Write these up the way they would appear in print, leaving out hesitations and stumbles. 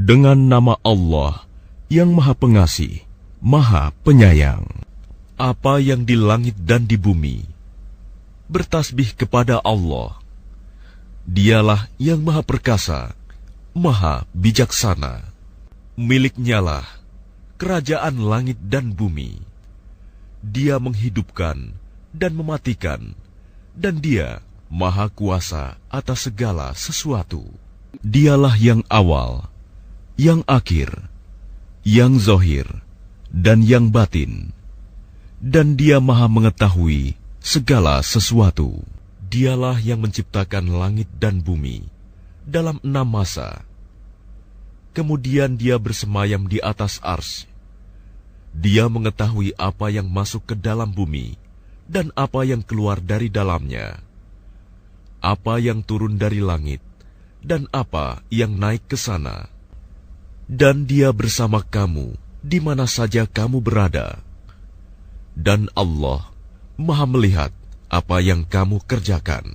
Dengan nama Allah yang Maha Pengasih, Maha Penyayang. Apa yang di langit dan di bumi bertasbih kepada Allah. Dialah yang Maha Perkasa, Maha Bijaksana. Miliknyalah kerajaan langit dan bumi. Dia menghidupkan dan mematikan, dan Dia Maha Kuasa atas segala sesuatu. Dialah yang awal, yang akhir, yang zahir, dan yang batin. Dan Dia Maha mengetahui segala sesuatu. Dialah yang menciptakan langit dan bumi dalam 6 masa. Kemudian Dia bersemayam di atas arsy. Dia mengetahui apa yang masuk ke dalam bumi dan apa yang keluar dari dalamnya, apa yang turun dari langit dan apa yang naik ke sana. Dan Dia bersama kamu di mana saja kamu berada. Dan Allah Maha melihat apa yang kamu kerjakan.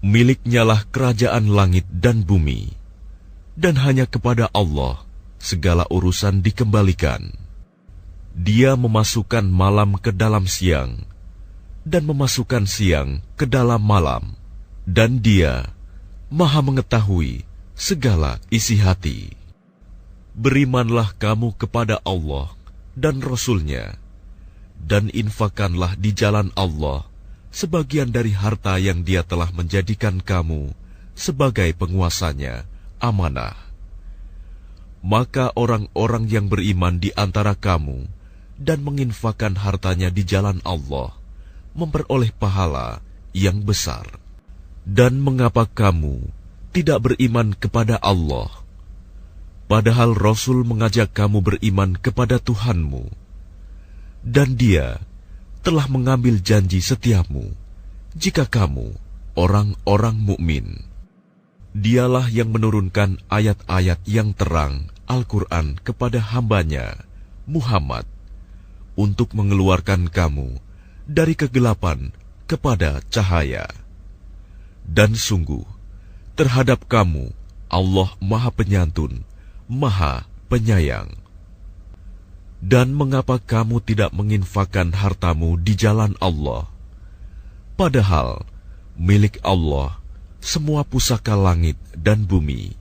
Miliknyalah kerajaan langit dan bumi, dan hanya kepada Allah segala urusan dikembalikan. Dia memasukkan malam ke dalam siang, dan memasukkan siang ke dalam malam, dan Dia Maha mengetahui segala isi hati. Berimanlah kamu kepada Allah dan Rasul-Nya, dan infakkanlah di jalan Allah sebagian dari harta yang Dia telah menjadikan kamu sebagai penguasanya, amanah. Maka orang-orang yang beriman di antara kamu dan menginfakkan hartanya di jalan Allah memperoleh pahala yang besar. Dan mengapa kamu tidak beriman kepada Allah, padahal Rasul mengajak kamu beriman kepada Tuhanmu, dan Dia telah mengambil janji setiamu jika kamu orang-orang mukmin. Dialah yang menurunkan ayat-ayat yang terang Al-Quran kepada hambanya Muhammad untuk mengeluarkan kamu dari kegelapan kepada cahaya. Dan sungguh terhadap kamu Allah Maha Penyantun, Maha Penyayang. Dan mengapa kamu tidak menginfakkan hartamu di jalan Allah, padahal milik Allah semua pusaka langit dan bumi?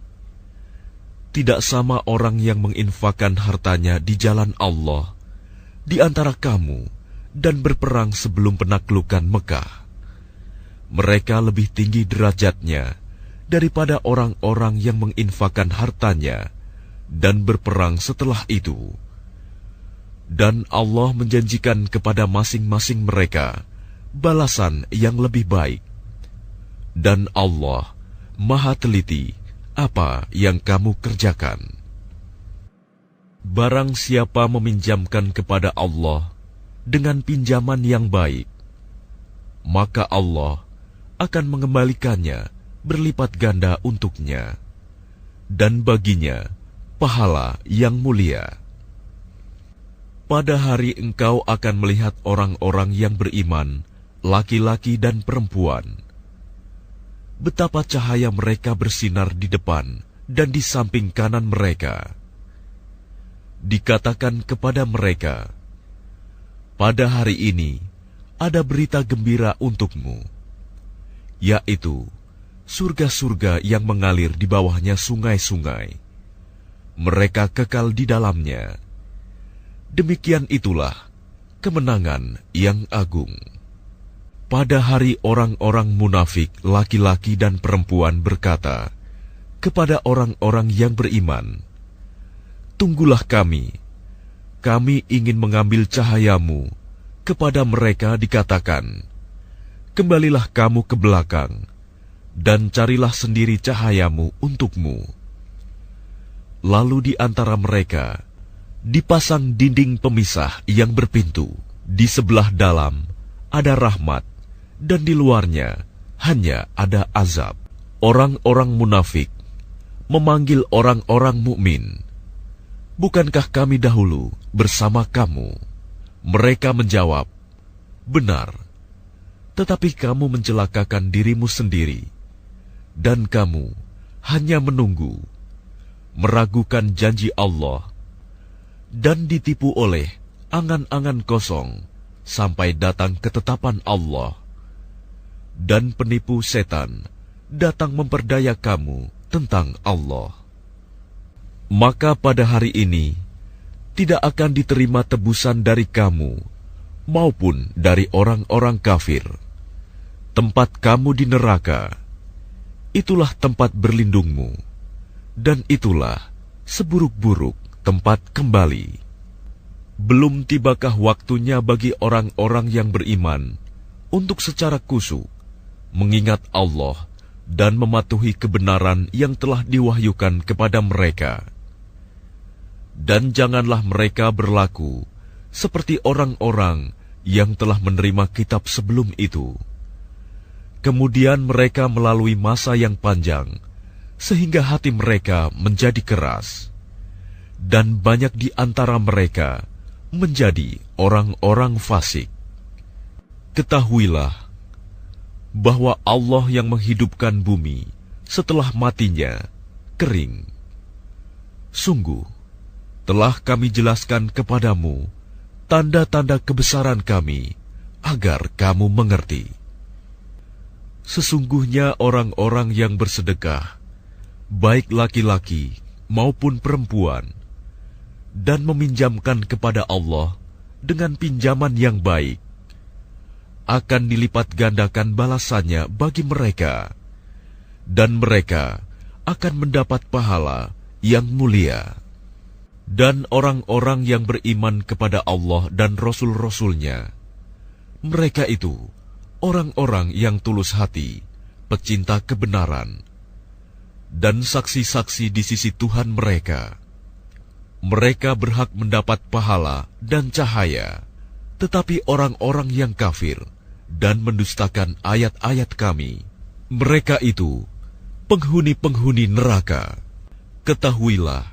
Tidak sama orang yang menginfakkan hartanya di jalan Allah di antara kamu dan berperang sebelum penaklukan Mekah. Mereka lebih tinggi derajatnya daripada orang-orang yang menginfakkan hartanya dan berperang setelah itu. Dan Allah menjanjikan kepada masing-masing mereka balasan yang lebih baik. Dan Allah Maha teliti apa yang kamu kerjakan. Barang siapa meminjamkan kepada Allah dengan pinjaman yang baik, maka Allah akan mengembalikannya berlipat ganda untuknya, dan baginya pahala yang mulia. Pada hari engkau akan melihat orang-orang yang beriman, laki-laki dan perempuan, betapa cahaya mereka bersinar di depan dan di samping kanan mereka. Dikatakan kepada mereka, pada hari ini ada berita gembira untukmu, yaitu surga-surga yang mengalir di bawahnya sungai-sungai. Mereka kekal di dalamnya. Demikian itulah kemenangan yang agung. Pada hari orang-orang munafik, laki-laki dan perempuan berkata kepada orang-orang yang beriman, "Tunggulah kami ingin mengambil cahayamu." Kepada mereka dikatakan, "Kembalilah kamu ke belakang, dan carilah sendiri cahayamu untukmu." Lalu di antara mereka dipasang dinding pemisah yang berpintu. Di sebelah dalam ada rahmat, dan di luarnya hanya ada azab. Orang-orang munafik memanggil orang-orang mukmin, "Bukankah kami dahulu bersama kamu?" Mereka menjawab, "Benar, tetapi kamu mencelakakan dirimu sendiri, dan kamu hanya menunggu. meragukan janji Allah, dan ditipu oleh angan-angan kosong sampai datang ketetapan Allah, dan penipu setan datang memperdaya kamu tentang Allah. Maka pada hari ini tidak akan diterima tebusan dari kamu maupun dari orang-orang kafir. Tempat kamu di neraka, itulah tempat berlindungmu, dan itulah seburuk-buruk tempat kembali. Belum tibakah waktunya bagi orang-orang yang beriman untuk secara khusyuk mengingat Allah dan mematuhi kebenaran yang telah diwahyukan kepada mereka? Dan janganlah mereka berlaku seperti orang-orang yang telah menerima kitab sebelum itu. Kemudian mereka melalui masa yang panjang, sehingga hati mereka menjadi keras. Dan banyak di antara mereka menjadi orang-orang fasik. Ketahuilah bahwa Allah yang menghidupkan bumi setelah matinya kering. Sungguh, telah kami jelaskan kepadamu tanda-tanda kebesaran kami agar kamu mengerti. Sesungguhnya orang-orang yang bersedekah, baik laki-laki maupun perempuan, dan meminjamkan kepada Allah dengan pinjaman yang baik, akan dilipat gandakan balasannya bagi mereka, dan mereka akan mendapat pahala yang mulia. Dan orang-orang yang beriman kepada Allah dan Rasul-Rasulnya, mereka itu orang-orang yang tulus hati, pecinta kebenaran, dan saksi-saksi di sisi Tuhan mereka. Mereka berhak mendapat pahala dan cahaya. Tetapi orang-orang yang kafir dan mendustakan ayat-ayat kami, mereka itu penghuni-penghuni neraka. Ketahuilah,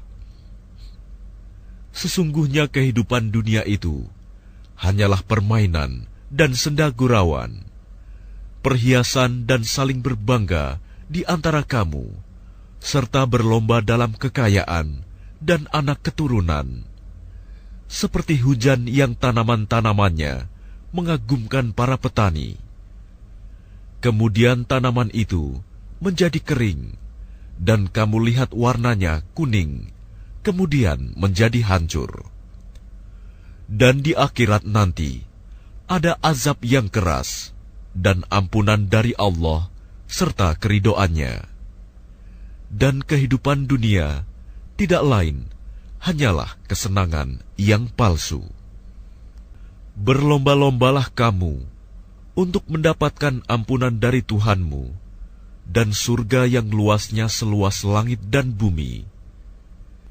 sesungguhnya kehidupan dunia itu hanyalah permainan dan senda gurauan, perhiasan dan saling berbangga di antara kamu, serta berlomba dalam kekayaan dan anak keturunan, seperti hujan yang tanaman-tanamannya mengagumkan para petani. Kemudian tanaman itu menjadi kering, dan kamu lihat warnanya kuning, kemudian menjadi hancur. Dan di akhirat nanti ada azab yang keras dan ampunan dari Allah serta keridoannya. Dan kehidupan dunia tidak lain hanyalah kesenangan yang palsu. Berlomba-lombalah kamu untuk mendapatkan ampunan dari Tuhanmu dan surga yang luasnya seluas langit dan bumi,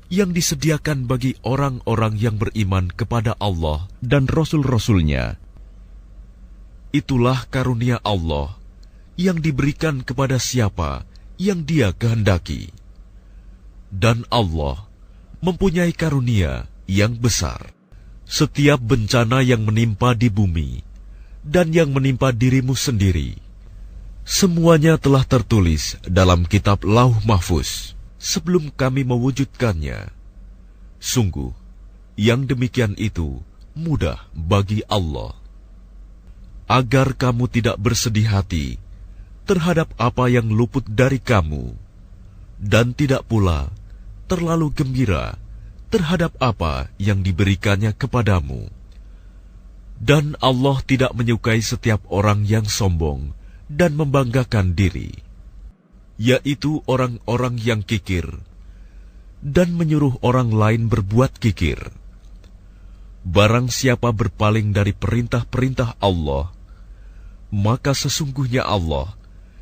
yang disediakan bagi orang-orang yang beriman kepada Allah dan Rasul-Rasulnya. Itulah karunia Allah yang diberikan kepada siapa yang Dia kehendaki. Dan Allah mempunyai karunia yang besar. Setiap bencana yang menimpa di bumi dan yang menimpa dirimu sendiri, semuanya telah tertulis dalam kitab Lauh Mahfuz sebelum kami mewujudkannya. Sungguh, yang demikian itu mudah bagi Allah. Agar kamu tidak bersedih hati terhadap apa yang luput dari kamu, dan tidak pula terlalu gembira terhadap apa yang diberikannya kepadamu. Dan Allah tidak menyukai setiap orang yang sombong dan membanggakan diri, yaitu orang-orang yang kikir dan menyuruh orang lain berbuat kikir. Barang siapa berpaling dari perintah-perintah Allah, maka sesungguhnya Allah,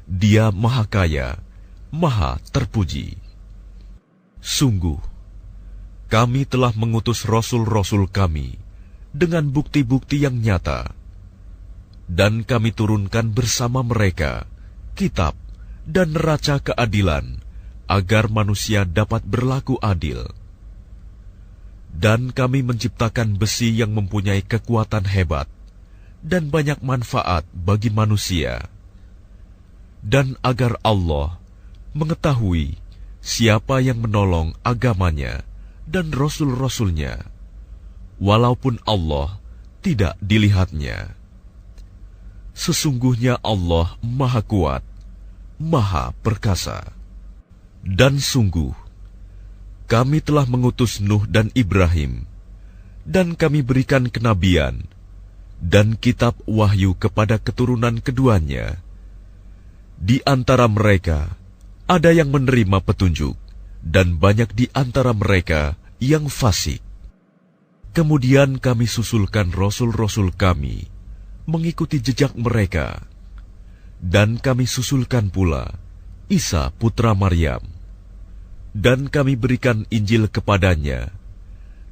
Dia Maha Kaya, Maha Terpuji. Sungguh, kami telah mengutus Rasul-Rasul kami dengan bukti-bukti yang nyata, dan kami turunkan bersama mereka kitab dan neraca keadilan agar manusia dapat berlaku adil. Dan kami menciptakan besi yang mempunyai kekuatan hebat dan banyak manfaat bagi manusia, dan agar Allah mengetahui siapa yang menolong agamanya dan rasul-rasulnya, walaupun Allah tidak dilihatnya. Sesungguhnya Allah Maha Kuat, Maha Perkasa. Dan sungguh, kami telah mengutus Nuh dan Ibrahim, dan kami berikan kenabian dan kitab wahyu kepada keturunan keduanya. Di antara mereka ada yang menerima petunjuk, dan banyak di antara mereka yang fasik. Kemudian kami susulkan rasul-rasul kami mengikuti jejak mereka, dan kami susulkan pula Isa putra Maryam, dan kami berikan Injil kepadanya,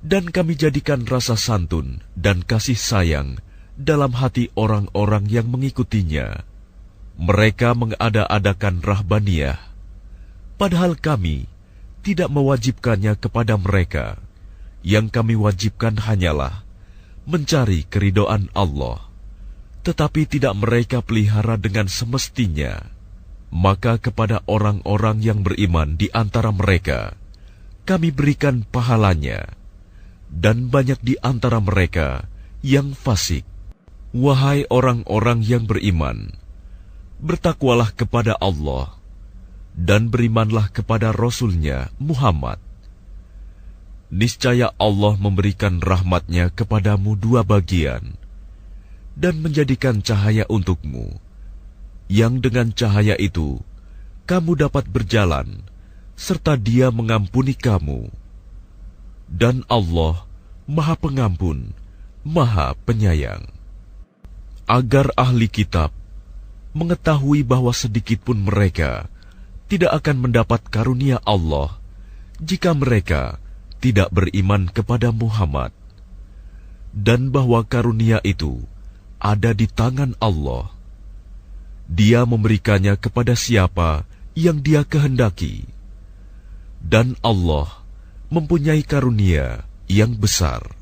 dan kami jadikan rasa santun dan kasih sayang dalam hati orang-orang yang mengikutinya. Mereka mengada-adakan rahbaniyah, padahal kami tidak mewajibkannya kepada mereka. Yang kami wajibkan hanyalah mencari keridhaan Allah, tetapi tidak mereka pelihara dengan semestinya. Maka kepada orang-orang yang beriman di antara mereka, kami berikan pahalanya, dan banyak di antara mereka yang fasik. Wahai orang-orang yang beriman, bertakwalah kepada Allah, dan berimanlah kepada Rasul-Nya Muhammad. Niscaya Allah memberikan rahmat-Nya kepadamu dua bagian, dan menjadikan cahaya untukmu, yang dengan cahaya itu kamu dapat berjalan, serta Dia mengampuni kamu. Dan Allah Maha Pengampun, Maha Penyayang. Agar ahli kitab mengetahui bahwa sedikitpun mereka tidak akan mendapat karunia Allah jika mereka tidak beriman kepada Muhammad, dan bahwa karunia itu ada di tangan Allah. Dia memberikannya kepada siapa yang Dia kehendaki, dan Allah mempunyai karunia yang besar.